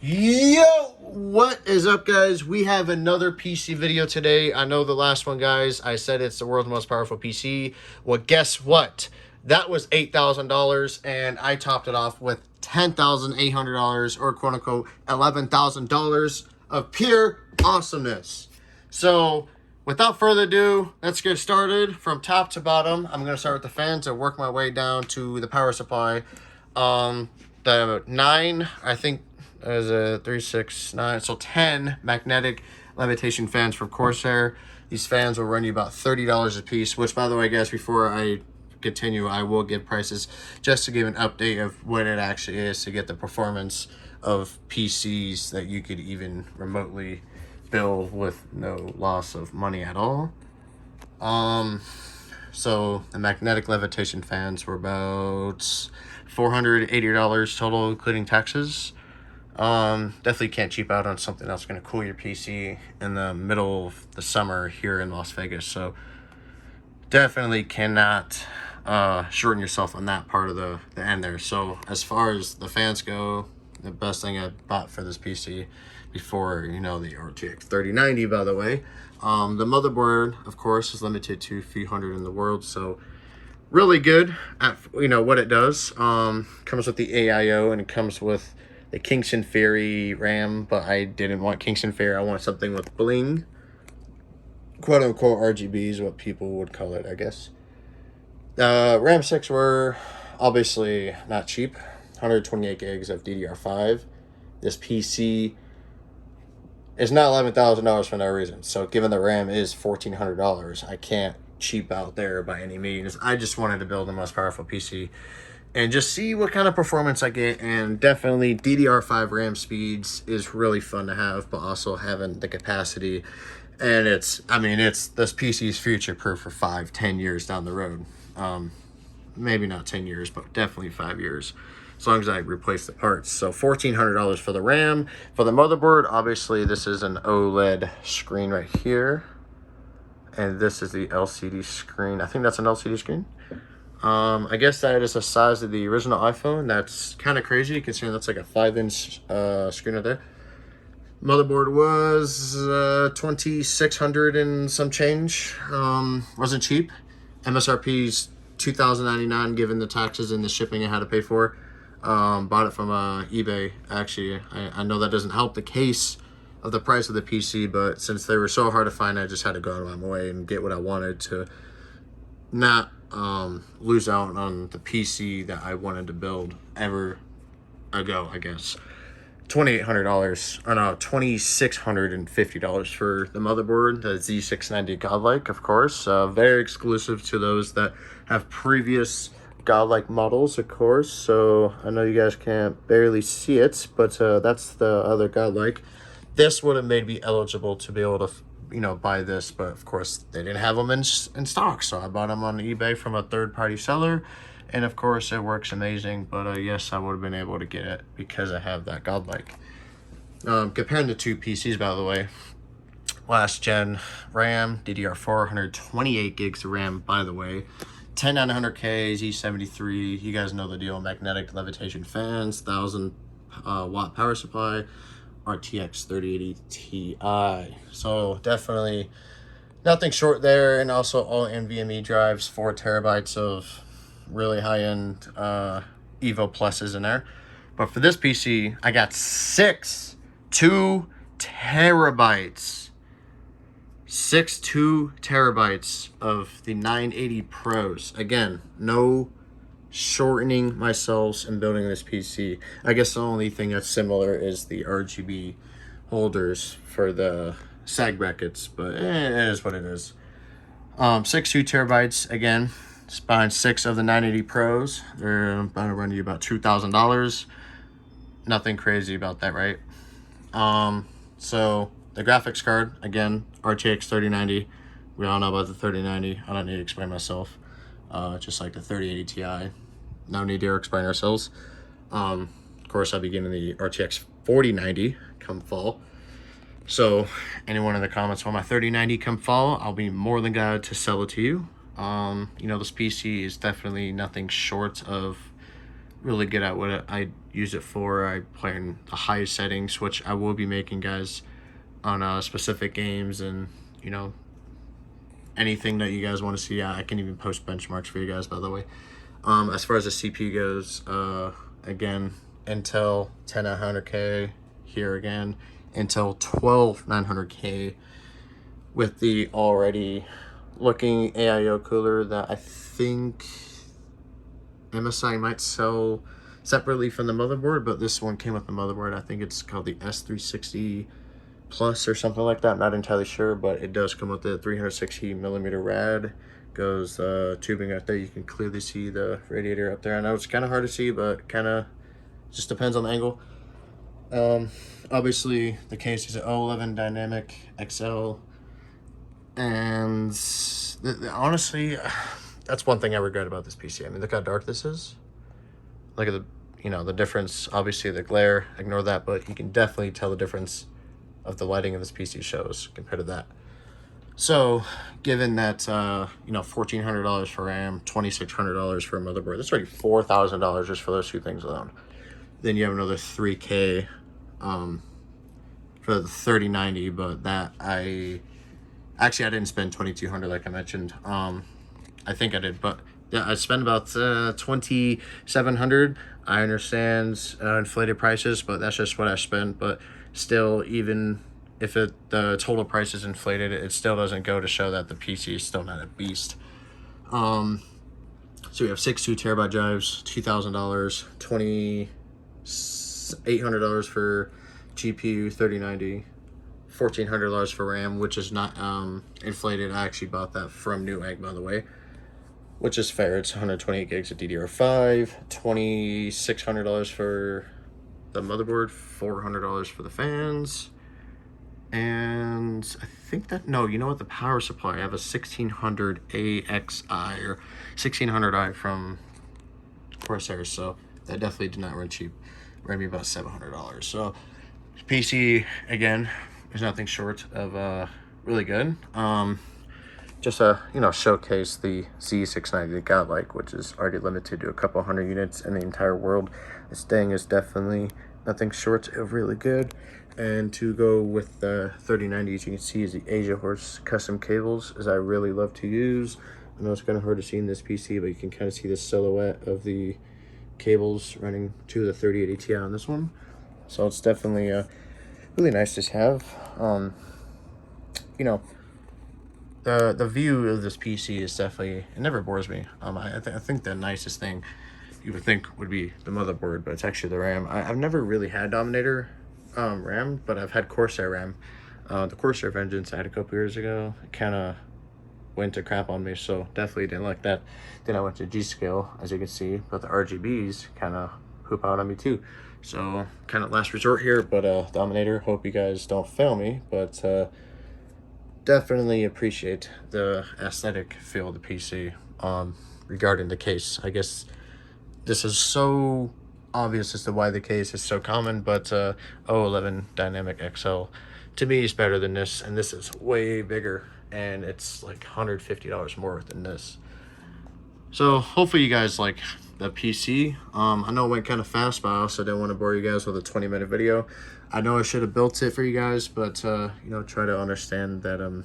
Yo, what is up, guys? We have another PC video today. I know the last one, guys, I said it's the world's most powerful PC. Well, guess what? That was $8,000, and I topped it off with $10,800, or quote unquote $11,000 of pure awesomeness. So without further ado, let's get started from top to bottom. I'm going to start with the fans and work my way down to the power supply. The 9, I think, is a 3, 6, 9, so 10 magnetic levitation fans from Corsair. These fans will run you about $30 a piece, which, by the way, guys, before I continue, I will give prices just to give an update of what it actually is to get the performance of PCs that you could even remotely build with no loss of money at all. So the magnetic levitation fans were about $480 total, including taxes. Definitely can't cheap out on something that's going to cool your PC in the middle of the summer here in Las Vegas. So definitely cannot shorten yourself on that part of the end there. So as far as the fans go, the best thing I bought for this PC before, you know, the RTX 3090, by the way. The motherboard, of course, is limited to a few hundred in the world, so really good at, you know, what it does. Comes with the AIO, and it comes with the Kingston Fairy RAM, but I didn't want Kingston Fairy. I want something with bling. Quote unquote RGB is what people would call it, I guess. RAM 6 were obviously not cheap. 128 gigs of DDR5. This PC is not $11,000 for no reason. So given the RAM is $1,400, I can't cheap out there by any means. I just wanted to build the most powerful PC and just see what kind of performance I get. And definitely DDR5 RAM speeds is really fun to have, but also having the capacity. And it's, I mean, it's, this PC is future proof for 5-10 years down the road. Maybe not 10 years, but definitely 5 years, as long as I replace the parts. So $1,400 for the RAM. For the motherboard, obviously this is an OLED screen right here, and this is the LCD screen. I think that's an LCD screen. I guess that is the size of the original iPhone. That's kind of crazy considering that's like a 5-inch screen right there. Motherboard was $2,600 and some change. Wasn't cheap. MSRP's $2,099 given the taxes and the shipping I had to pay for. Bought it from eBay. Actually, I know that doesn't help the case of the price of the PC, but since they were so hard to find, I just had to go out of my way and get what I wanted to not lose out on the PC that I wanted to build ever ago, I guess. $2,800, or no, $2,650 for the motherboard, the Z690 Godlike, of course. Very exclusive to those that have previous Godlike models, of course. So I know you guys can't barely see it, but that's the other Godlike. This would have made me eligible to be able to, you know, buy this, but of course they didn't have them in stock, so I bought them on eBay from a third-party seller. And of course, it works amazing, but yes, I would have been able to get it because I have that Godlike. Comparing the two PCs, by the way, last gen RAM, DDR4, 128 gigs of RAM, by the way, 10900K, Z73, you guys know the deal, magnetic levitation fans, 1,000 watt power supply, RTX 3080 Ti. So definitely nothing short there, and also all NVMe drives, 4 terabytes of really high-end Evo Pluses in there. But for this PC, I got 2 terabytes. 2 terabytes of the 980 Pros. Again, no shortening myself in building this PC. I guess the only thing that's similar is the RGB holders for the sag brackets, but it is what it is. 2 terabytes again. Buying 6 of the 980 Pros. They're about to run you about $2,000. Nothing crazy about that, right? So the graphics card, again, RTX 3090. We all know about the 3090. I don't need to explain myself. Just like the 3080 Ti. No need to explain ourselves. Of course, I'll be getting the RTX 4090 come fall. So anyone in the comments want my 3090 come fall, I'll be more than glad to sell it to you. You know, this PC is definitely nothing short of really good at what I use it for. I play in the highest settings, which I will be making, guys, on specific games, and you know, anything that you guys want to see. I can even post benchmarks for you guys, by the way. As far as the CPU goes, again, Intel 10900K here again, Intel 12900K with the already looking AIO cooler that I think MSI might sell separately from the motherboard, but this one came with the motherboard. I think it's called the S360 Plus or something like that. I'm not entirely sure, but it does come with the 360mm rad. Goes tubing out there. You can clearly see the radiator up there. I know it's kind of hard to see, but kind of just depends on the angle. Obviously the case is an 011 Dynamic XL, and honestly, that's one thing I regret about this PC. I mean, look how dark this is. Look at the, you know, the difference. Obviously the glare, ignore that, but you can definitely tell the difference of the lighting of this PC shows compared to that. So given that you know, $1,400 for RAM, $2,600 for a motherboard, that's already $4,000 just for those two things alone. Then you have another $3K for the 3090, but that I didn't spend $2,200 like I mentioned. I think I did, but yeah, I spent about $2,700. I understand inflated prices, but that's just what I spent. But still, even if the total price is inflated, it still doesn't go to show that the PC is still not a beast. So we have 6 2TB drives, $2,000, $2,800 for GPU 3090, $1,400 for RAM, which is not inflated. I actually bought that from Newegg, by the way, which is fair. It's 128 gigs of DDR5, $2,600 for the motherboard, $400 for the fans, and I think that, no, you know what, the power supply, I have a 1600 AXI or 1600i from Corsair, so that definitely did not run cheap. Ran me about $700. So PC again is nothing short of really good. Just you know, showcase the Z690, the Godlike, which is already limited to a couple hundred units in the entire world. This thing is definitely nothing short of really good. And to go with the 3090, as you can see, is the Asia Horse custom cables, as I really love to use. I know it's kind of hard to see in this PC, but you can kind of see the silhouette of the cables running to the 3080 Ti on this one. So it's definitely really nice to have. You know, the view of this PC is definitely, it never bores me. I think the nicest thing you would think would be the motherboard, but it's actually the RAM. I've never really had Dominator RAM, but I've had Corsair RAM. The Corsair Vengeance I had a couple years ago, it kind of went to crap on me, so definitely didn't like that. Then I went to G-Scale, as you can see, but the RGBs kind of poop out on me too. So kind of last resort here, but Dominator, hope you guys don't fail me, but definitely appreciate the aesthetic feel of the PC. Regarding the case, I guess this is so obvious as to why the case is so common, but 011 Dynamic XL to me is better than this, and this is way bigger, and it's like $150 more than this. So hopefully you guys like the PC. I know it went kind of fast, but I also didn't want to bore you guys with a 20-minute video. I know I should have built it for you guys, but you know, try to understand that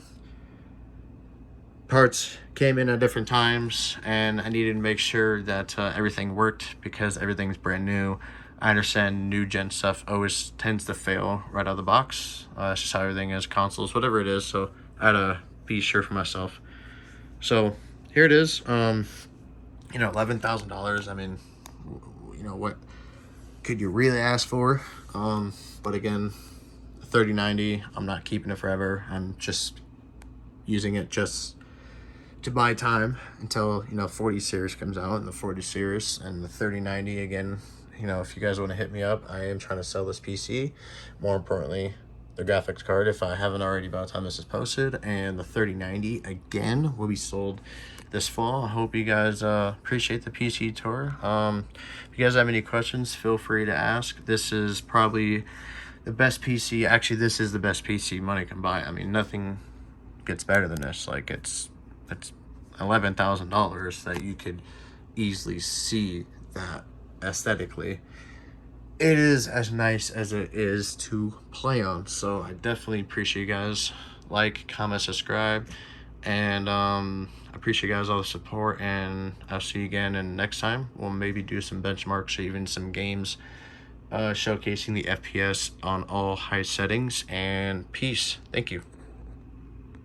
parts came in at different times, and I needed to make sure that everything worked, because everything's brand new. I understand new gen stuff always tends to fail right out of the box. That's just how everything is, consoles, whatever it is. So I had to be sure for myself. So here it is. You know, $11,000. I mean, you know, what could you really ask for? But again, 3090, I'm not keeping it forever. I'm just using it just to buy time until, you know, 40 series comes out, and the 40 series and the 3090 again. You know, if you guys want to hit me up, I am trying to sell this PC. More importantly, the graphics card, if I haven't already by the time this is posted, and the 3090 again will be sold this fall. I hope you guys appreciate the PC tour. If you guys have any questions, feel free to ask. This is probably the best PC. Actually, this is the best PC money can buy. I mean, nothing gets better than this. Like, it's $11,000 that you could easily see that aesthetically. it is as nice as it is to play on. So I definitely appreciate you guys. Like, comment, subscribe, and appreciate you guys all the support, and I'll see you again, and next time we'll maybe do some benchmarks or even some games showcasing the FPS on all high settings. And peace. Thank you.